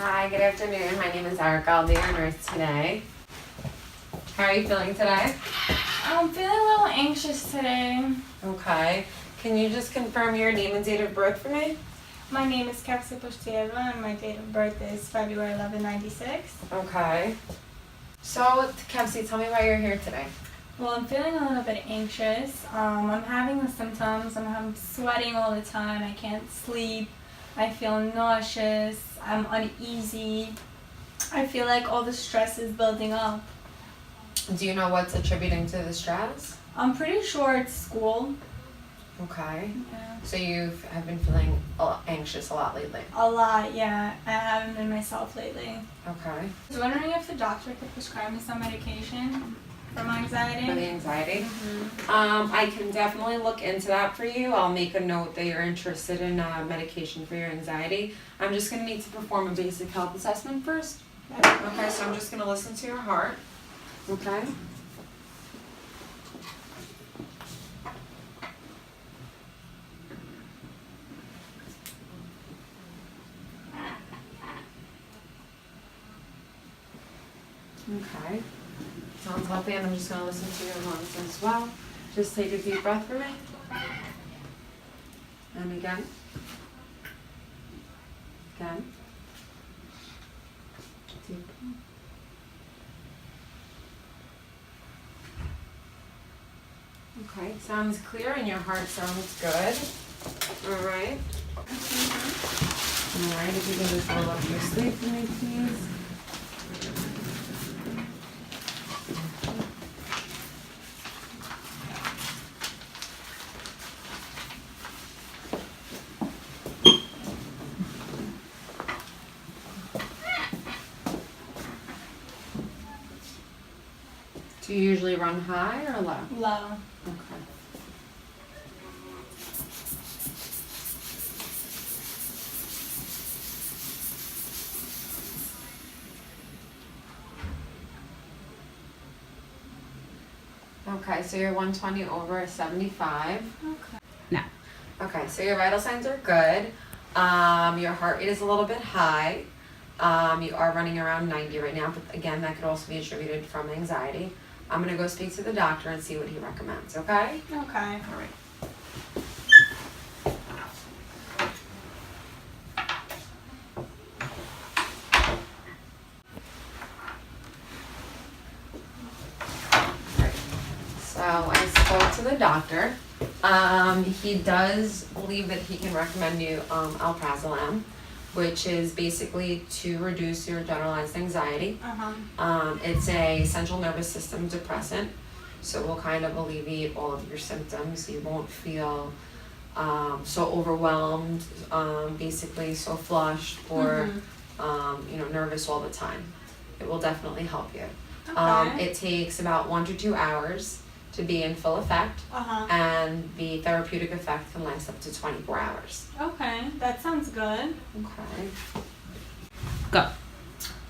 Hi, good afternoon. My name is Erica. I'll be your nurse today. How are you feeling today? I'm feeling a little anxious today. Okay. Can you just confirm your name and date of birth for me? My name is Kevsi Pushtieva and my date of birth is February 11, 96. Okay. So, Kevsi, tell me why you're here today. Well, I'm feeling a little bit anxious. I'm having the symptoms. I'm sweating all the time. I can't sleep. I feel nauseous. I'm uneasy. I feel like all the stress is building up. Do you know what's attributing to the stress? I'm pretty sure it's school. Okay. Yeah. So you have been feeling anxious a lot lately? A lot, yeah. I haven't been myself lately. Okay. I was wondering if the doctor could prescribe me some medication for my anxiety. For the anxiety? Mm-hmm. I can definitely look into that for you. I'll make a note that you're interested in medication for your anxiety. I'm just going to need to perform a basic health assessment first. Okay, so I'm just going to listen to your heart. Okay. Okay. Sounds healthy, and I'm just going to listen to your lungs as well. Just take a deep breath for me. And again. Again. Deep. Okay, sounds clear and your heart sounds good. All right. All right, if you can just roll up your sleeve for me, please. Do you usually run high or low? Low. Okay. Okay, so you're 120 over 75. Okay. No. Okay, so your vital signs are good. Your heart rate is a little bit high. You are running around 90 right now, but again, that could also be attributed from anxiety. I'm going to go speak to the doctor and see what he recommends, okay? Okay. All right. So I spoke to the doctor. He does believe that he can recommend you alprazolam, which is basically to reduce your generalized anxiety. It's a central nervous system depressant, so it will kind of alleviate all of your symptoms. You won't feel so overwhelmed, basically so flushed or nervous all the time. It will definitely help you. Okay. It takes about 1 to 2 hours to be in full effect, and the therapeutic effect can last up to 24 hours. Okay, that sounds good. Okay. Go.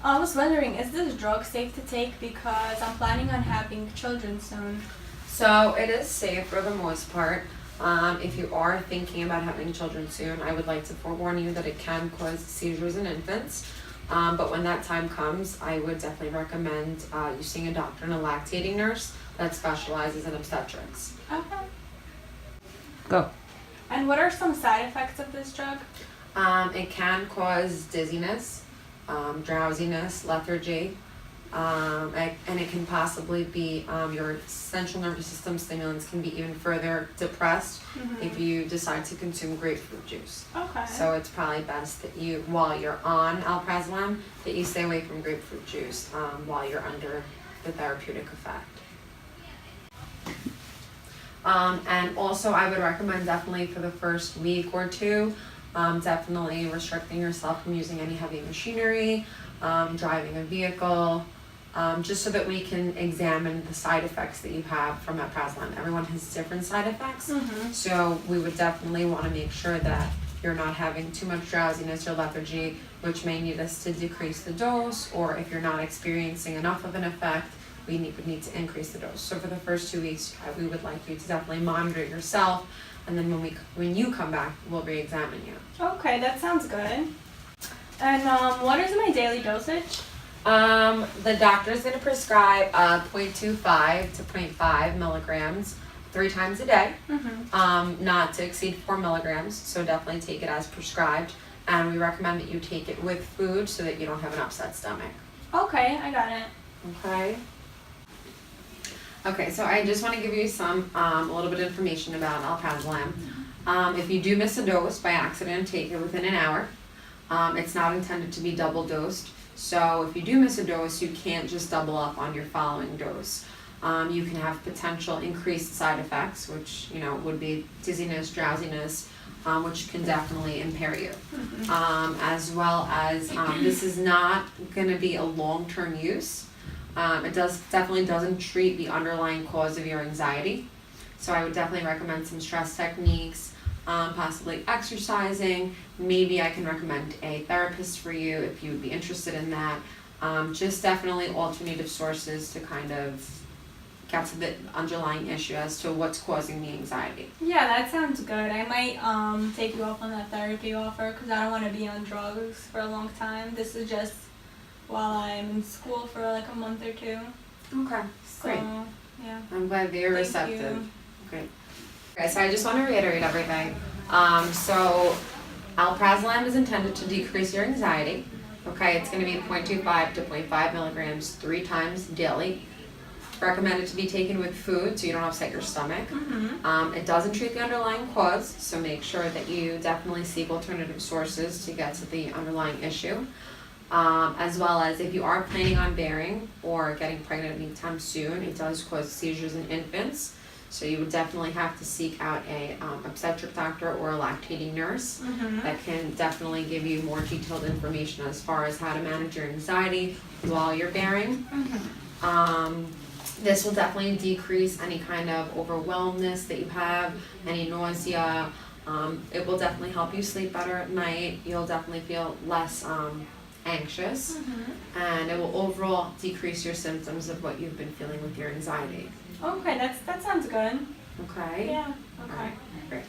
I was wondering, is this drug safe to take because I'm planning on having children soon? So it is safe for the most part. If you are thinking about having children soon, I would like to forewarn you that it can cause seizures in infants. But when that time comes, I would definitely recommend you seeing a doctor and a lactating nurse that specializes in obstetrics. Okay. Go. And what are some side effects of this drug? It can cause dizziness, drowsiness, lethargy, and it can possibly be your central nervous system stimulants can be even further depressed if you decide to consume grapefruit juice. Okay. So it's probably best that you, while you're on alprazolam, that you stay away from grapefruit juice while you're under the therapeutic effect. And also I would recommend definitely for the first week or two, definitely restricting yourself from using any heavy machinery, driving a vehicle, just so that we can examine the side effects that you have from alprazolam. Everyone has different side effects, so we would definitely want to make sure that you're not having too much drowsiness or lethargy, which may need us to decrease the dose, or if you're not experiencing enough of an effect, we would need to increase the dose. So for the first 2 weeks, we would like you to definitely monitor yourself, and then when you come back, we'll re-examine you. Okay, that sounds good. And what is my daily dosage? The doctor's gonna prescribe 0.25 to 0.5 milligrams 3 times a day, not to exceed 4 milligrams, so definitely take it as prescribed. And we recommend that you take it with food so that you don't have an upset stomach. Okay, I got it. Okay. Okay, so I just want to give you some a little bit of information about alprazolam. If you do miss a dose by accident, take it within an hour. It's not intended to be double dosed, so if you do miss a dose, you can't just double up on your following dose. You can have potential increased side effects, which would be dizziness, drowsiness, which can definitely impair you. As well as this is not going to be a long-term use. It definitely doesn't treat the underlying cause of your anxiety. So I would definitely recommend some stress techniques, possibly exercising. Maybe I can recommend a therapist for you if you would be interested in that. Just definitely alternative sources to kind of get to the underlying issue as to what's causing the anxiety. Yeah, that sounds good. I might take you up on that therapy offer because I don't want to be on drugs for a long time. This is just while I'm in school for like a month or 2. Okay, So, great. yeah. I'm glad that you're Thank receptive. you. Great. Okay, so I just want to reiterate everything. So alprazolam is intended to decrease your anxiety. Okay, it's going to be 0.25 to 0.5 milligrams 3 times daily. Recommended to be taken with food so you don't upset your stomach. It doesn't treat the underlying cause, so make sure that you definitely seek alternative sources to get to the underlying issue. As well as if you are planning on bearing or getting pregnant anytime soon, it does cause seizures in infants. So you would definitely have to seek out a obstetric doctor or a lactating nurse that can definitely give you more detailed information as far as how to manage your anxiety while you're bearing. This will definitely decrease any kind of overwhelmness that you have, any nausea. It will definitely help you sleep better at night. You'll definitely feel less anxious, and it will overall decrease your symptoms of what you've been feeling with your anxiety. Okay, that sounds good. Okay? Yeah, All okay. right, great.